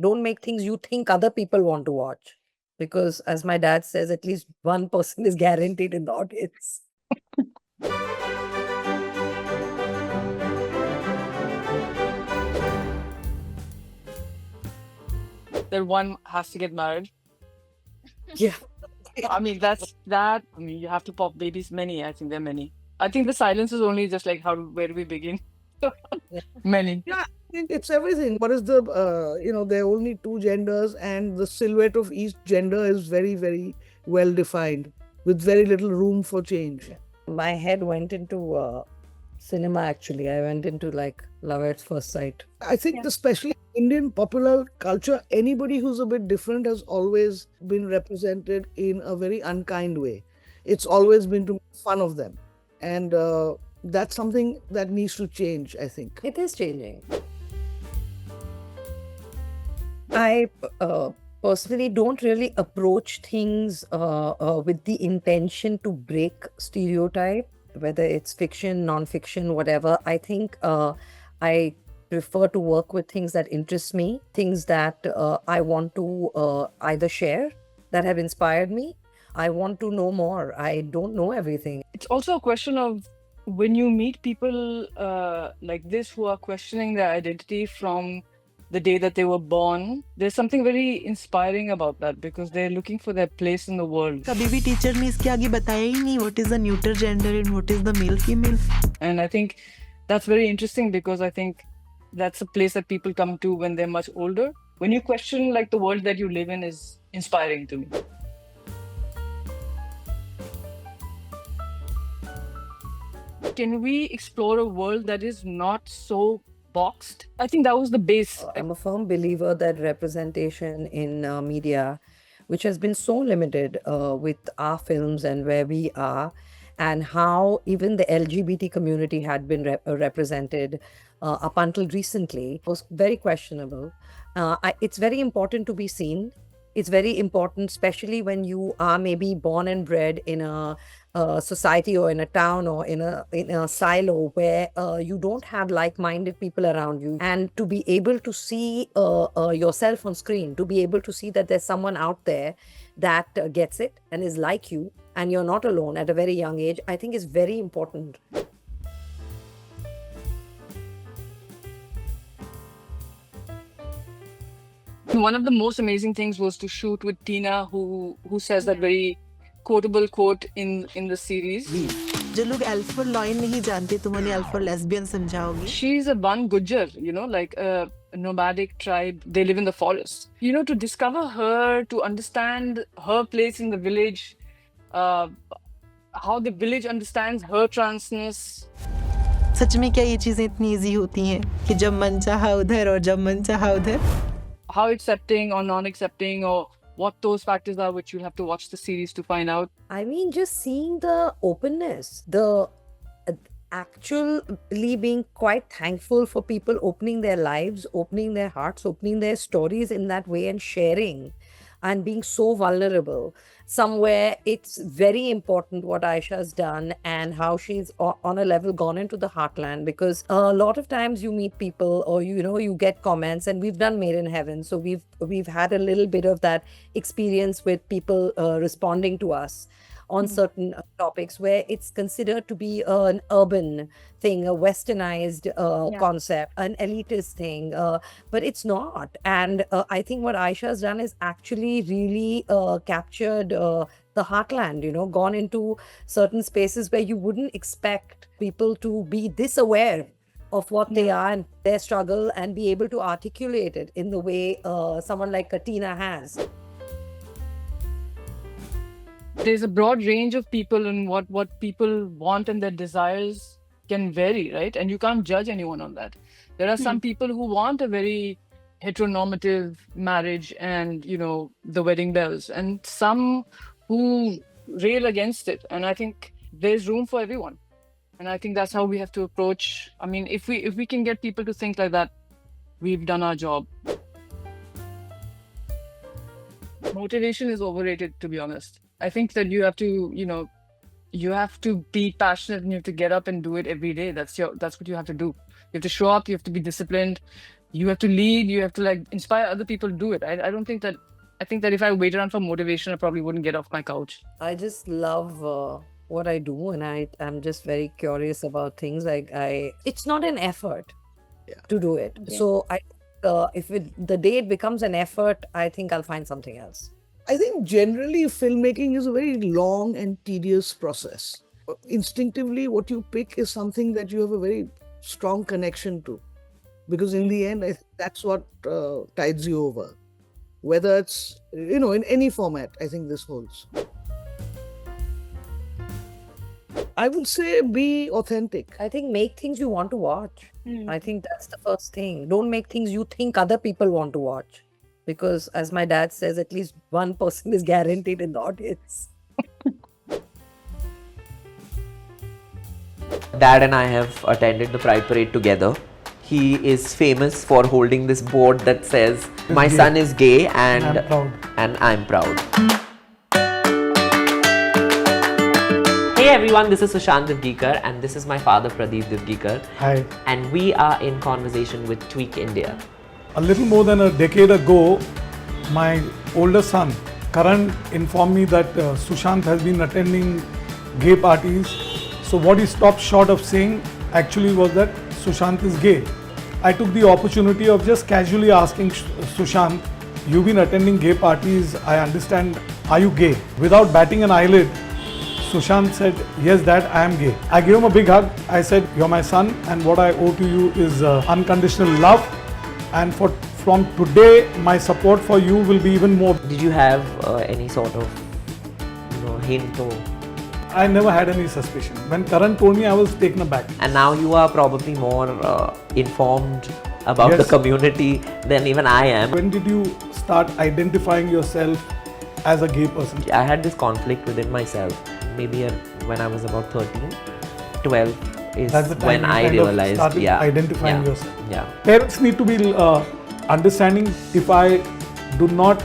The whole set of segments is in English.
don't make things you think other people want to watch. Because as my dad says, at least one person is guaranteed in the audience. That one has to get married. Yeah. I mean, that's that. I mean, you have to pop babies. Many, I think there are many. I think the silence is only just like where do we begin? Many. Yeah, I think it's everything. What is the, there are only two genders, and the silhouette of each gender is very, very well defined with very little room for change. My head went into cinema, actually. I went into like Love at First Sight. I think, especially Indian popular culture, anybody who's a bit different has always been represented in a very unkind way. It's always been to make fun of them. And that's something that needs to change, I think. It is changing. I personally don't really approach things with the intention to break stereotype, whether it's fiction, non-fiction, whatever. I think I prefer to work with things that interest me, things that I want to either share, that have inspired me. I want to know more. I don't know everything. It's also a question of when you meet people like this who are questioning their identity from the day that they were born, there's something very inspiring about that because they're looking for their place in the world. कभी भी teacher ने इसके आगे बताया ही नहीं what is the neuter gender and what is the male female. And I think that's very interesting because I think that's a place that people come to when they're much older. When you question like the world that you live in is inspiring to me. Can we explore a world that is not so boxed? I think that was the base. I'm a firm believer that representation in media, which has been so limited with our films and where we are, and how even the LGBT community had been represented up until recently, was very questionable. It's very important to be seen. It's very important, especially when you are maybe born and bred in a society or in a town or in a silo where you don't have like-minded people around you, and to be able to see yourself on screen, to be able to see that there's someone out there that gets it and is like you, and you're not alone at a very young age, I think is very important. One of the most amazing things was to shoot with Tina, who says that very quotable quote in the series. जो लोग alpha line नहीं जानते तुम उन्हें alpha lesbian समझाओगी. She's a Ban Gujjar, like a nomadic tribe. They live in the forest. To discover her, to understand her place in the village, how the village understands her transness. सच में क्या ये चीजें इतनी easy होती हैं कि जब मन चाहा उधर और जब मन चाहा उधर. How accepting or non-accepting or what those factors are, which you'll have to watch the series to find out. I mean, just seeing the openness, the actually being quite thankful for people opening their lives, opening their hearts, opening their stories in that way and sharing and being so vulnerable. Somewhere it's very important what Ayesha has done and how she's on a level gone into the heartland, because a lot of times you meet people or you get comments, and we've done Made in Heaven, so we've had a little bit of that experience with people responding to us on certain topics where it's considered to be an urban thing, a westernized concept, an elitist thing, but it's not. And I think what Ayesha has done is actually really captured the heartland, gone into certain spaces where you wouldn't expect people to be this aware of what they are and their struggle and be able to articulate it in the way someone like Katina has. There's a broad range of people, and what people want and their desires can vary, right? And you can't judge anyone on that. There are some people who want a very heteronormative marriage and, the wedding bells, and some who rail against it. And I think there's room for everyone. And I think that's how we have to approach. I mean, if we can get people to think like that, we've done our job. Motivation is overrated, to be honest. I think that you have to, you have to be passionate and you have to get up and do it every day. That's what you have to do. You have to show up, you have to be disciplined, you have to lead, you have to like inspire other people to do it. I don't think that, I think that if I wait around for motivation, I probably wouldn't get off my couch. I just love what I do, and I'm just very curious about things. It's not an effort to do it. Okay. So if the day it becomes an effort, I think I'll find something else. I think generally filmmaking is a very long and tedious process. Instinctively, what you pick is something that you have a very strong connection to, because in the end, I think that's what tides you over. Whether it's, in any format, I think this holds. I would say be authentic. I think make things you want to watch. I think that's the first thing. Don't make things you think other people want to watch. Because as my dad says, at least one person is guaranteed in the audience. Dad and I have attended the Pride Parade together. He is famous for holding this board that says, "My son is gay and I'm proud." Hey everyone, this is Sushant Pradeep and this is my father Pradeep Divgikar. Hi. And we are in conversation with Tweak India. A little more than a decade ago, my older son, Karan, informed me that Sushant has been attending gay parties. So what he stopped short of saying actually was that Sushant is gay. I took the opportunity of just casually asking Sushant, "You've been attending gay parties, I understand, are you gay?" Without batting an eyelid, Sushant said, "Yes dad, I am gay." I gave him a big hug. I said, "You're my son and what I owe to you is unconditional love. And from today, my support for you will be even more." Did you have any sort of hint or... I never had any suspicion. When Karan told me, I was taken aback. And now you are probably more informed about the Yes. community than even I am. When did you start identifying yourself as a gay person? I had this conflict within myself. Maybe when I was about 13, 12 is That's the time when you I kind of realized, started identifying yourself. Yeah. Parents need to be understanding. If I do not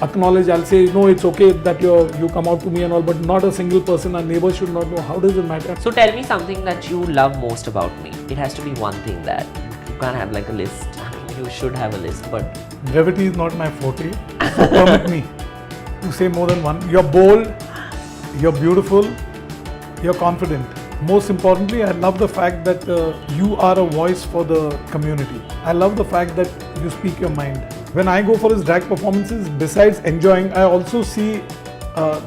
acknowledge, I'll say, "No, it's okay that you come out to me and all," but not a single person, a neighbor should not know. How does it matter? So tell me something that you love most about me. It has to be one thing that you can't have like a list. I mean, you should have a list, but Brevity is not my forte. So permit me to say more than one. You're bold, you're beautiful, you're confident. Most importantly, I love the fact that you are a voice for the community. I love the fact that you speak your mind. When I go for his drag performances, besides enjoying, I also see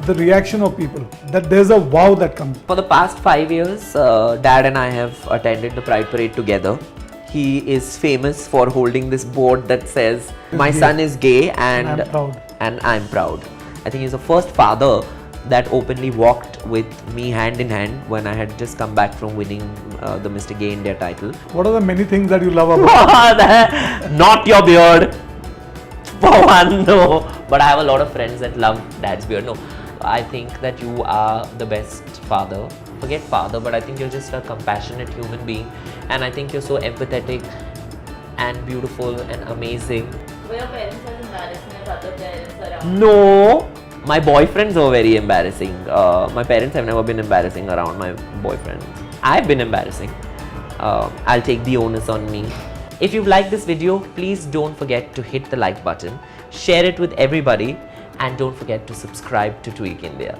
the reaction of people, that there's a wow that comes. for the past 5 years, Dad and I have attended the Pride Parade together. He is famous for holding this board that says, "My son is gay and I'm proud." I'm proud. I think he's the first father that openly walked with me hand in hand when I had just come back from winning the Mr. Gay India title. What are the many things that you love about? Not your beard. For one, no. But I have a lot of friends that love Dad's beard. No, I think that you are the best father. Forget father, but I think you're just a compassionate human being. And I think you're so empathetic and beautiful and amazing. Were your parents as embarrassing as other parents around? No, my boyfriends are very embarrassing. My parents have never been embarrassing around my boyfriends. I've been embarrassing. I'll take the onus on me. If you've liked this video, please don't forget to hit the like button, share it with everybody, and don't forget to subscribe to Tweak India.